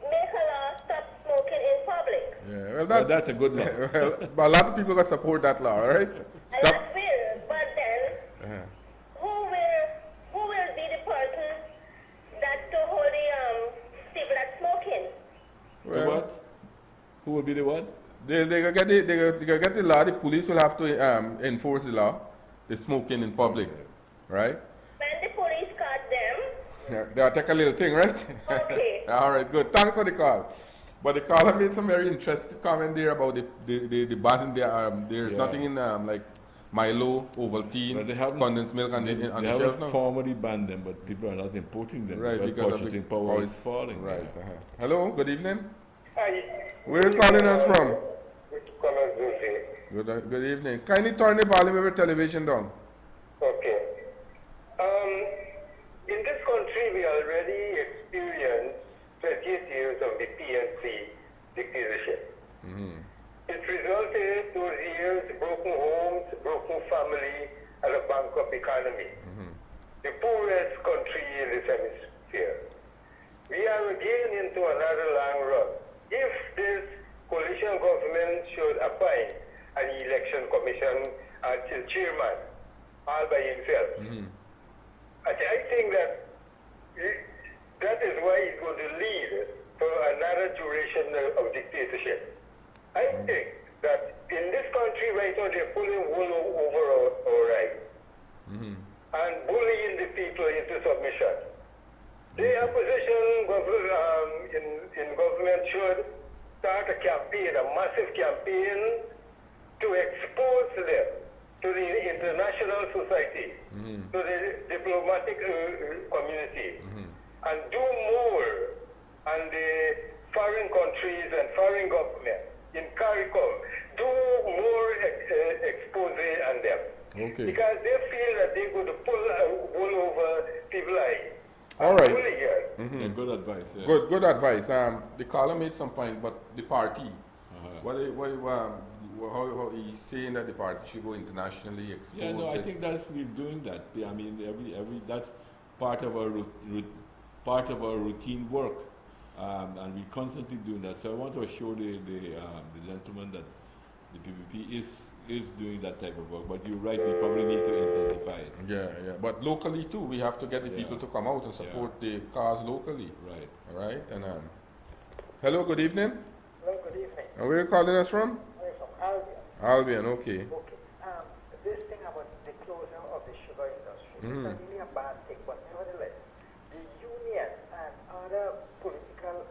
S4: make a law stop smoking in public.
S1: Yeah, well,
S2: That's a good law.
S1: well, but a lot of people can support that law, right?
S4: And
S1: Stop.
S4: that will, but then who will be the person that to hold the people that's smoking?
S2: The what? Who will be the what?
S1: They gonna get the law. The police will have to enforce the law. The smoking in public, right?
S4: When the police caught them,
S1: Yeah, they'll take a little thing, right?
S4: Okay.
S1: All right, good. Thanks for the call. But the caller made some very interesting comment there about the banning. There's
S2: Yeah.
S1: nothing in like Milo, Ovaltine,
S2: Well, they haven't-
S1: condensed milk on
S2: They
S1: the
S2: haven't
S1: shelf now.
S2: formally banned them, but people are not importing them.
S1: Right,
S2: because
S1: because of
S2: purchasing
S1: the
S2: power is falling.
S1: Right.
S2: yeah.
S1: Hello, good evening.
S3: Hi.
S1: Where are you calling us from?
S3: Zulfi.
S1: Good evening. Kindly turn the volume of your television down.
S3: Okay. In this country, we already experienced 28 years of the PNC dictatorship. It resulted those years broken homes, broken family, and a bankrupt economy. The poorest country in this hemisphere. We are again into another long run. If this coalition government should appoint an election commission until chairman, all by himself, I think that that is why it's going to lead to another duration of dictatorship. I think that in this country right now they're pulling wool over our eyes and bullying the people into submission. The opposition in government should start a campaign, a massive campaign to expose them to the international society, to the diplomatic community, and do more on the foreign countries and foreign governments in CARICOM, do more expose on them.
S1: Okay.
S3: Because they feel that they're going to pull wool over people's eyes.
S1: All right.
S3: Bully here.
S2: Yeah, good advice. Yeah.
S1: Good advice. The caller made some point, but the party, how he's saying that the party should go internationally, expose
S2: Yeah, no, I
S1: it.
S2: think we're doing that. I mean, every that's part of our routine work, and we're constantly doing that. So I want to assure the gentleman that the PPP is doing that type of work. But you're right, we probably need to intensify it.
S1: Yeah. But locally too, we have to get the people to come out and support the cause locally.
S2: Right.
S1: All right. And hello, good evening.
S5: Hello, good evening.
S1: And where are you calling us from?
S5: I'm from Albion.
S1: Albion. Okay.
S5: Okay. This thing about the closure of the sugar industry is not really a bad thing, but nevertheless, the union and other political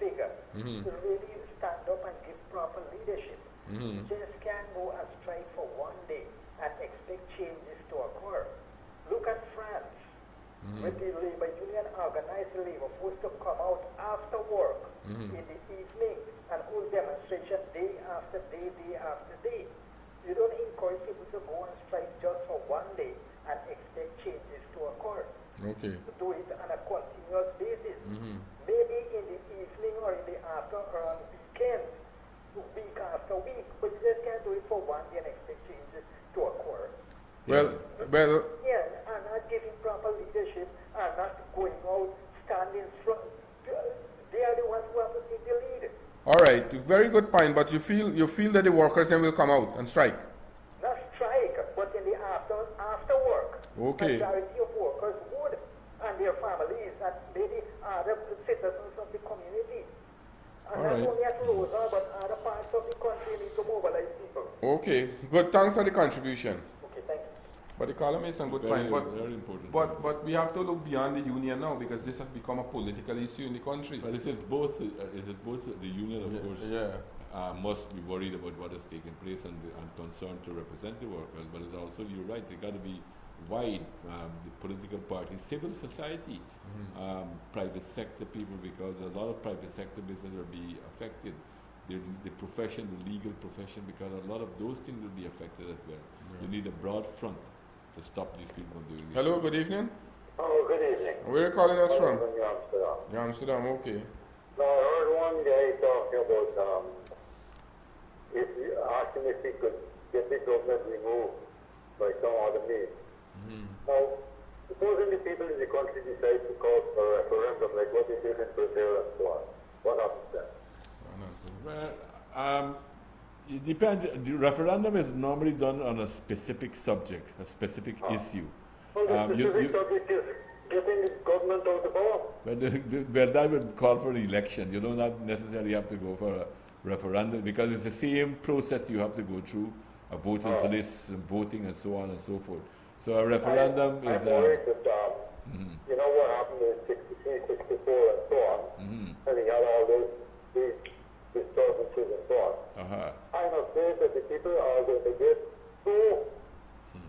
S5: things to really stand up and give proper leadership. You just can't go and strike for one day and expect changes to occur. Look at France, with the labor union organized labor force to come out after work in the evening and hold demonstration day after day, day after day. You don't encourage people to go and strike just for one day and expect changes to occur.
S1: Okay.
S5: Do it on a continuous basis. Maybe in the evening or in the after or on weekends, week after week, but you just can't do it for one day and expect changes to occur.
S1: Well,
S5: Yeah, and not giving proper leadership and not going out, standing front. They are the ones who have to take the lead.
S1: all right, very good point. But you feel that the workers then will come out and strike.
S5: Not strike, but in the after work.
S1: Okay.
S5: Majority of workers would, and their families, and maybe other citizens of the community. And
S1: All
S5: not
S1: right.
S5: only at Rosa, but other parts of the country need to mobilize people.
S1: Okay, good. Thanks for the contribution.
S5: Okay, thank you.
S1: But the caller made some good
S2: Very,
S1: point.
S2: very important.
S1: But we have to look beyond the union now because this has become a political issue in the country.
S2: But it is both the union, of course, must be worried about what is taking place and concerned to represent the workers. But it's also, you're right, they got to be wide, the political parties, civil society, private sector people, because a lot of private sector business will be affected. The profession, the legal profession, because a lot of those things will be affected as well. You need a broad front to stop these people from doing this.
S1: Hello, good evening.
S6: Oh, good evening.
S1: Where are you calling us from?
S6: From Amsterdam.
S1: You're Amsterdam, okay.
S6: No, I heard one guy talking about asking if he could get the government removed by some other means. Now, supposing the people in the country decide to call for a referendum like what they did in Brazil and so on, what happens then?
S2: Well, it depends. The referendum is normally done on a specific subject, a specific issue.
S6: Well, the specific subject is getting the government out of power.
S2: Well, that would call for an election. You don't necessarily have to go for a referendum because it's the same process you have to go through, a voters list, and voting, and so on and so forth. So a referendum is.
S6: I'm worried that, you know what happened in 63, 64, and so on, and he had all those disturbances and so on. I'm afraid that the people are going to get so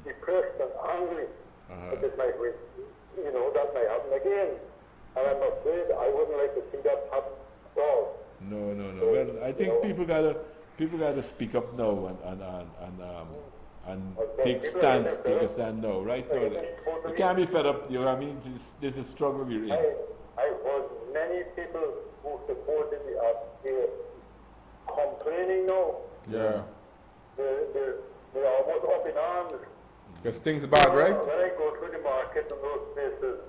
S6: depressed and angry that it might, that might happen again. And I'm afraid I wouldn't like to see that happen at all.
S2: No. So, well, I think people gotta speak up now and take a stand now, right? No, you can't be fed up. You know what I mean? This is a struggle we're in.
S6: I've heard many people who supported the complaining now.
S1: Yeah.
S6: They're almost up in arms.
S1: Because things bad, right?
S6: When I go through the market and those places,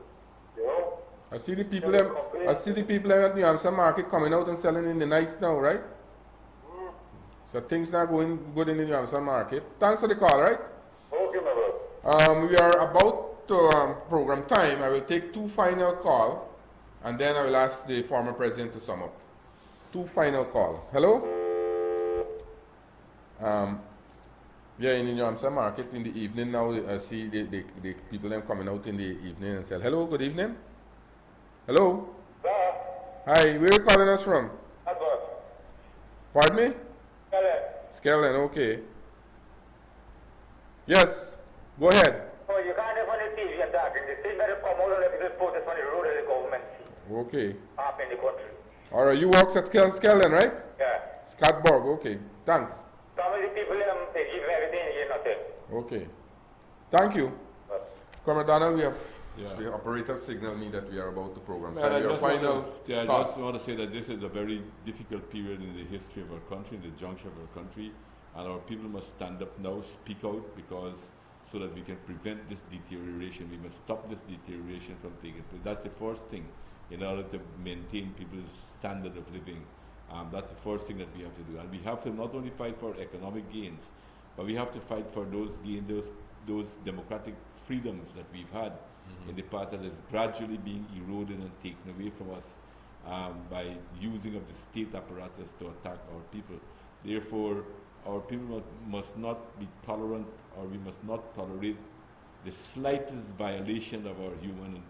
S1: I see the people at the Amsterdam market coming out and selling in the night now, right? So things not going good in the Amsterdam market. Thanks for the call, right?
S6: Okay, my brother.
S1: We are about to program time. I will take two final calls and then I will ask the former president to sum up. Two final calls. Hello? Yeah, in the Amsterdam market in the evening now, I see the people them coming out in the evening and say, hello, good evening. Hello? Hi, where are you calling us from? Pardon me? Skellen, okay. Yes, go ahead.
S7: Oh, you can't have on the TV and talking. The thing that come out and the protest on the road of the government.
S1: Okay.
S7: Up in the country.
S1: All right, you work at Skellen, right?
S7: Yeah.
S1: Scottsburg, okay. Thanks.
S7: Some of the people, they give everything, you get nothing.
S1: Okay. Thank you. Comrade Donald, we have the operator signal me that we are about to program.
S2: Well, I just
S1: thoughts.
S2: want to say that this is a very difficult period in the history of our country, in the juncture of our country, and our people must stand up now, speak out, so that we can prevent this deterioration. We must stop this deterioration from taking place. That's the first thing in order to maintain people's standard of living. That's the first thing that we have to do. And we have to not only fight for economic gains, but we have to fight for those gains, those democratic freedoms that we've had in the past that is gradually being eroded and taken away from us by using of the state apparatus to attack our people. Therefore, our people must not be tolerant, or we must not tolerate the slightest violation of our human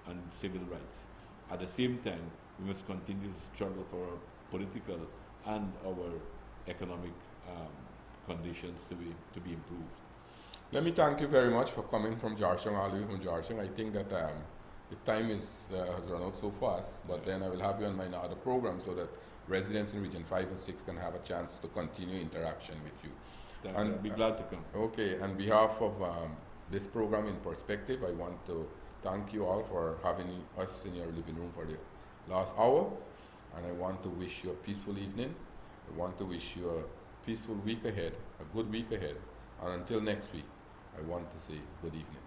S2: and civil rights. At the same time, we must continue to struggle for our political and our economic conditions to be improved.
S1: Let me thank you very much for coming from Georgetown, all the way from Georgetown. I think that the time has run out so fast, but then I will have you on my other program so that residents in Region 5 and 6 can have a chance to continue interaction with you.
S2: I'd be glad to come.
S1: Okay, on behalf of this program In Perspective, I want to thank you all for having us in your living room for the last hour, and I want to wish you a peaceful evening. I want to wish you a peaceful week ahead, a good week ahead, and until next week, I want to say good evening.